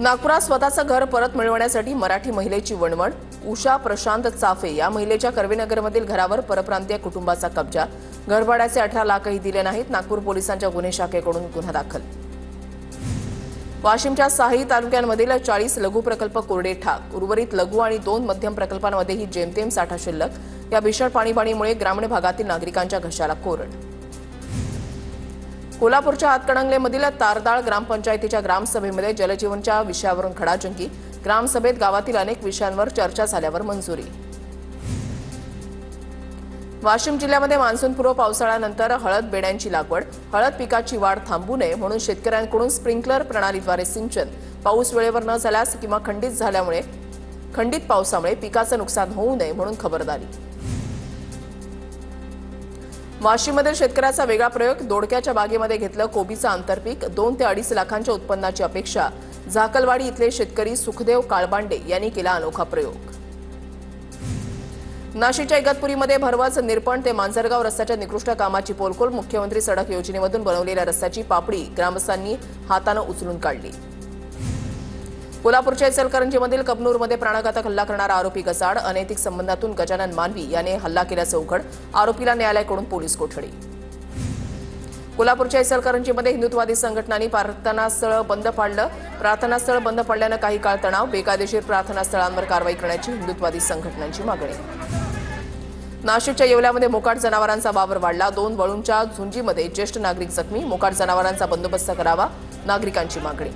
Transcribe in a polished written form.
नागपुरात स्वतःचं घर परत मिळवण्यासाठी मराठी महिलेची वणवण। उषा प्रशांत चाफे या महिलेच्या कर्वेनगरमधील घरावर परप्रांतीय कुटुंबाचा कब्जा। घरभाड्याचे 18 लाखही दिले नाहीत। नागपूर पोलिसांच्या गुन्हे शाखेकडून गुन्हा दाखल। वाशिमच्या साही तालुक्यांमधील 40 लघु प्रकल्प कोरडे ठाक। उर्वरित लघु आणि 2 मध्यम प्रकल्पांमध्येही जेमतेम साठा शिल्लक। या भीषण पाणीबाणीमुळे ग्रामीण भागातील नागरिकांच्या घशाला कोरड। कोल्हापूरच्या हातकणंगलेमधील तारदाळ ग्रामपंचायतीच्या ग्रामसभेमध्ये जलजीवनच्या विषयावरून खडाजंगी। ग्रामसभेत गावातील अनेक विषयांवर चर्चा झाल्यावर मंजुरी। वाशिम जिल्ह्यामध्ये मान्सूनपूर्व पावसाळ्यानंतर हळद बेड्यांची लागवड। हळद पिकाची वाढ थांबू नये म्हणून शेतकऱ्यांकडून स्प्रिंकलर प्रणालीद्वारे सिंचन। पाऊस वेळेवर न झाल्यास किंवा खंडित पावसामुळे पिकाचं नुकसान होऊ नये म्हणून खबरदारी। वाशिममधील शेतकऱ्याचा वेगळा प्रयोग। दोडक्याच्या बागेमध्ये घेतलं कोबीचं आंतरपीक। 2 ते 2.5 लाखांच्या उत्पन्नाची अपेक्षा। झाकलवाडी इथले शेतकरी सुखदेव काळबांडे यांनी केला अनोखा प्रयोग। नाशिकच्या इगतपुरीमध्ये भरवाच निरपण ते मांजरगाव रस्त्याच्या निकृष्ट कामाची पोलखोल। मुख्यमंत्री सडक योजनेमधून बनवलेल्या रस्त्याची पापडी ग्रामस्थांनी हाताने उचलून काढली। कोल्हापूरच्या इचलकरंजीमधील कबनूरमध्ये प्राणघातक हल्ला करणारा आरोपी गसाड। अनैतिक संबंधातून गजानन मानवी याने हल्ला केल्याचं उघड। आरोपीला न्यायालयाकडून पोलीस कोठडी। कोल्हापूरच्या इचलकरंजीमध्ये हिंदुत्ववादी संघटनांनी प्रार्थनास्थळ बंद पाडलं। प्रार्थनास्थळ बंद पडल्यानं काही काळ तणाव। बेकायदेशीर प्रार्थनास्थळांवर कारवाई करण्याची हिंदुत्ववादी संघटनांची मागणी। नाशिकच्या येवल्यामध्ये मोकाट जनावरांचा वावर वाढला। 2 वळूंच्या झुंजीमध्ये ज्येष्ठ नागरिक जखमी। मोकाट जनावरांचा बंदोबस्त करावा नागरिकांची मागणी।